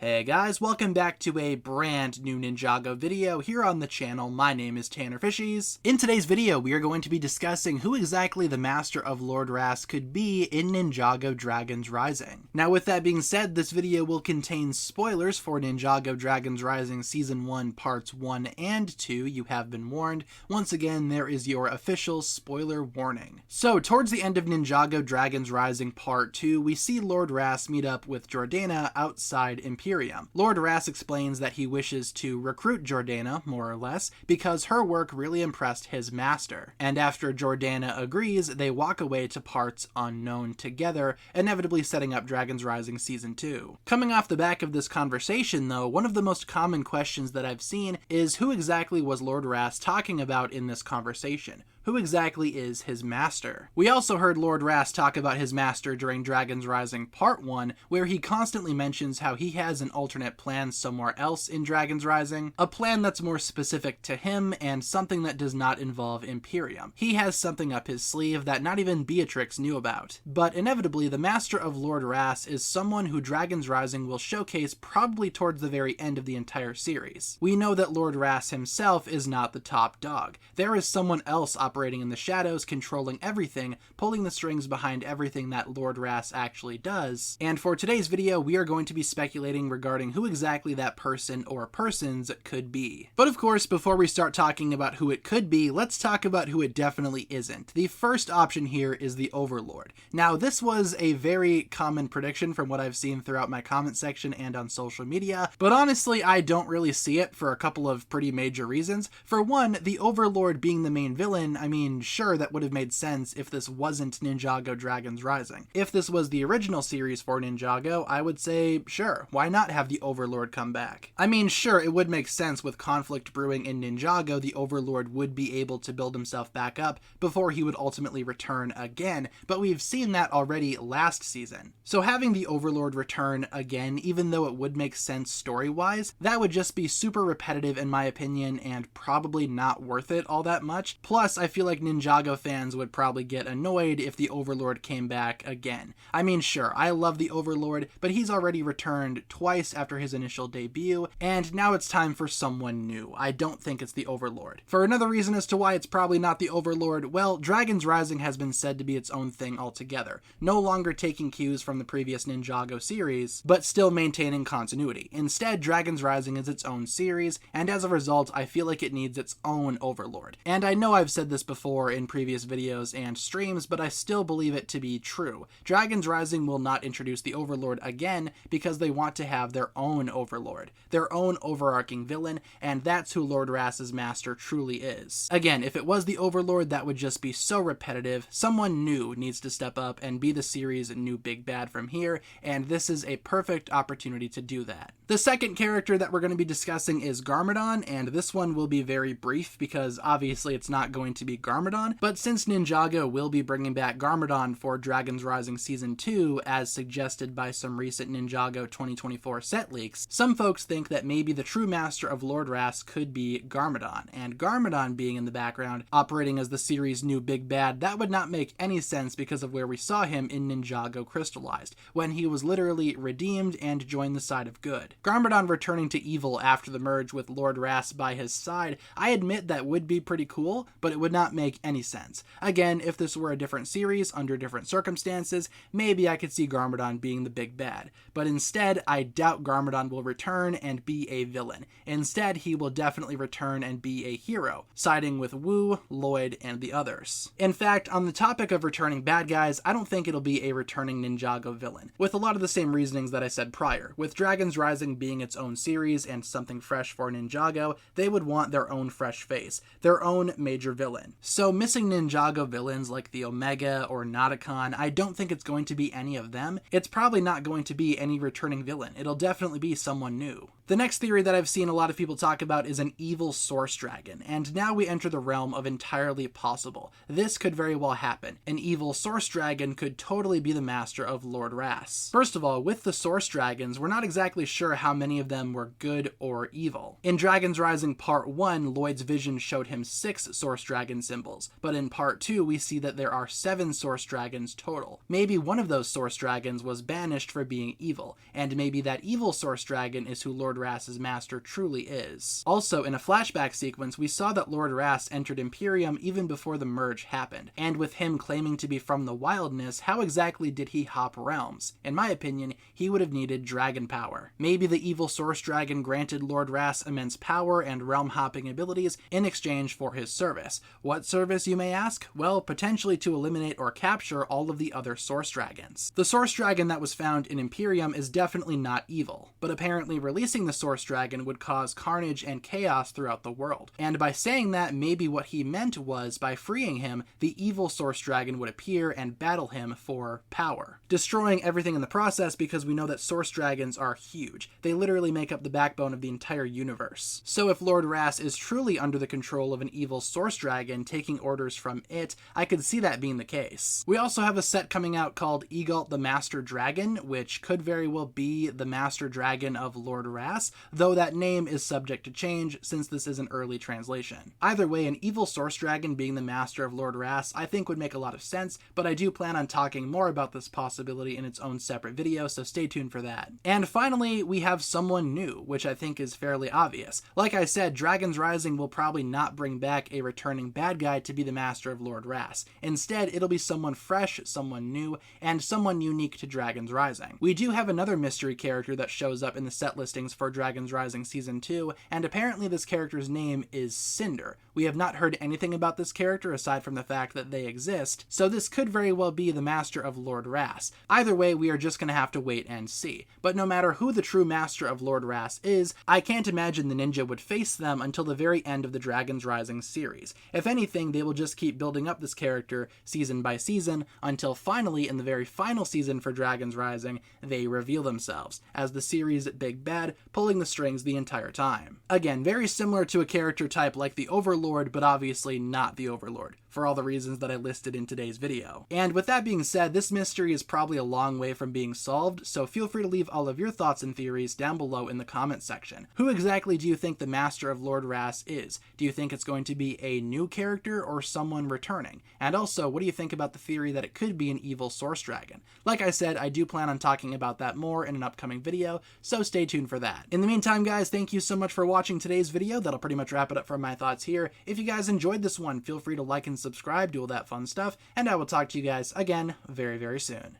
Hey guys, welcome back to a brand new Ninjago video here on the channel. My name is TannerFishies. In today's video, we are going to be discussing who exactly the Master of Lord Wrath could be in Ninjago Dragons Rising. Now with that being said, this video will contain spoilers for Ninjago Dragons Rising Season 1 Parts 1 and 2. You have been warned. Once again, there is your official spoiler warning. So, towards the end of Ninjago Dragons Rising Part 2, we see Lord Wrath meet up with Jordana outside Imperium. Lord Wrath explains that he wishes to recruit Jordana, more or less, because her work really impressed his master. And after Jordana agrees, they walk away to parts unknown together, inevitably setting up Dragons Rising Season 2. Coming off the back of this conversation, though, one of the most common questions that I've seen is who exactly was Lord Wrath talking about in this conversation? Who exactly is his master? We also heard Lord Wrath talk about his master during Dragons Rising Part 1, where he constantly mentions how he has an alternate plan somewhere else in Dragons Rising, a plan that's more specific to him and something that does not involve Imperium. He has something up his sleeve that not even Beatrix knew about. But inevitably, the Master of Lord Wrath is someone who Dragons Rising will showcase probably towards the very end of the entire series. We know that Lord Wrath himself is not the top dog. There is someone else operating in the shadows, controlling everything, pulling the strings behind everything that Lord Wrath actually does. And for today's video, we are going to be speculating regarding who exactly that person or persons could be. But of course, before we start talking about who it could be, let's talk about who it definitely isn't. The first option here is the Overlord. Now, this was a very common prediction from what I've seen throughout my comment section and on social media, but honestly, I don't really see it for a couple of pretty major reasons. For one, the Overlord being the main villain, I mean, sure, that would have made sense if this wasn't Ninjago Dragons Rising. If this was the original series for Ninjago, I would say, sure, why not have the Overlord come back? I mean, sure, it would make sense with conflict brewing in Ninjago, the Overlord would be able to build himself back up before he would ultimately return again, but we've seen that already last season. So having the Overlord return again, even though it would make sense story-wise, that would just be super repetitive in my opinion and probably not worth it all that much. Plus, I feel like Ninjago fans would probably get annoyed if the Overlord came back again. I mean, sure, I love the Overlord, but he's already returned twice after his initial debut, and now it's time for someone new. I don't think it's the Overlord. For another reason as to why it's probably not the Overlord, well, Dragons Rising has been said to be its own thing altogether, no longer taking cues from the previous Ninjago series, but still maintaining continuity. Instead, Dragons Rising is its own series, and as a result, I feel like it needs its own Overlord. And I know I've said this before in previous videos and streams, but I still believe it to be true. Dragons Rising will not introduce the Overlord again because they want to have their own Overlord, their own overarching villain, and that's who Lord Wrath's master truly is. Again, if it was the Overlord, that would just be so repetitive. Someone new needs to step up and be the series' new big bad from here, and this is a perfect opportunity to do that. The second character that we're going to be discussing is Garmadon, and this one will be very brief because obviously it's not going to be Garmadon, but since Ninjago will be bringing back Garmadon for Dragons Rising Season 2, as suggested by some recent Ninjago 2024 set leaks, some folks think that maybe the true master of Lord Wrath could be Garmadon, and Garmadon being in the background, operating as the series' new big bad, that would not make any sense because of where we saw him in Ninjago Crystallized, when he was literally redeemed and joined the side of good. Garmadon returning to evil after the merge with Lord Wrath by his side, I admit that would be pretty cool, but it would not make any sense. Again, if this were a different series, under different circumstances, maybe I could see Garmadon being the big bad. But instead, I doubt Garmadon will return and be a villain. Instead, he will definitely return and be a hero, siding with Wu, Lloyd, and the others. In fact, on the topic of returning bad guys, I don't think it'll be a returning Ninjago villain, with a lot of the same reasonings that I said prior. With Dragons Rising being its own series and something fresh for Ninjago, they would want their own fresh face, their own major villain. So missing Ninjago villains like the Omega or Nauticon, I don't think it's going to be any of them. It's probably not going to be any returning villain. It'll definitely be someone new. The next theory that I've seen a lot of people talk about is an evil source dragon, and now we enter the realm of entirely possible. This could very well happen. An evil source dragon could totally be the master of Lord Wrath. First of all, with the source dragons, we're not exactly sure how many of them were good or evil. In Dragons Rising Part 1, Lloyd's vision showed him 6 source dragons dragon symbols, but in part 2 we see that there are 7 source dragons total. Maybe one of those source dragons was banished for being evil, and maybe that evil source dragon is who Lord Wrass's master truly is. Also, in a flashback sequence, we saw that Lord Wrass entered Imperium even before the merge happened, and with him claiming to be from the wildness, how exactly did he hop realms? In my opinion, he would have needed dragon power. Maybe the evil source dragon granted Lord Wrass immense power and realm hopping abilities in exchange for his service. What service, you may ask? Well, potentially to eliminate or capture all of the other source dragons. The source dragon that was found in Imperium is definitely not evil, but apparently releasing the source dragon would cause carnage and chaos throughout the world. And by saying that, maybe what he meant was by freeing him, the evil source dragon would appear and battle him for power, destroying everything in the process, because we know that source dragons are huge. They literally make up the backbone of the entire universe. So if Lord Wrass is truly under the control of an evil source dragon taking orders from it, I could see that being the case. We also have a set coming out called Egalt the Master Dragon, which could very well be the Master Dragon of Lord Wrass, though that name is subject to change since this is an early translation. Either way, an evil source dragon being the master of Lord Wrass I think would make a lot of sense, but I do plan on talking more about this possibility in its own separate video, so stay tuned for that. And finally, we have someone new, which I think is fairly obvious. Like I said, Dragons Rising will probably not bring back a returning bad guy to be the master of Lord Wrass. Instead, it'll be someone fresh, someone new, and someone unique to Dragons Rising. We do have another mystery character that shows up in the set listings for Dragons Rising Season 2, and apparently this character's name is Cinder. We have not heard anything about this character aside from the fact that they exist, so this could very well be the master of Lord Wrass. Either way, we are just going to have to wait and see. But no matter who the true master of Lord Wrass is, I can't imagine the ninja would face them until the very end of the Dragons Rising series. If anything, they will just keep building up this character season by season until finally, in the very final season for Dragons Rising, they reveal themselves as the series' big bad, pulling the strings the entire time. Again, very similar to a character type like the Overlord, but obviously not the Overlord, for all the reasons that I listed in today's video. And with that being said, this mystery is probably a long way from being solved, so feel free to leave all of your thoughts and theories down below in the comments section. Who exactly do you think the master of Lord Wrass is? Do you think it's going to be a new character or someone returning? And also, what do you think about the theory that it could be an evil source dragon? Like I said, I do plan on talking about that more in an upcoming video, so stay tuned for that. In the meantime, guys, thank you so much for watching today's video. That'll pretty much wrap it up for my thoughts here. If you guys enjoyed this one, feel free to like and subscribe, do all that fun stuff, and I will talk to you guys again very, very soon.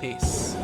Peace.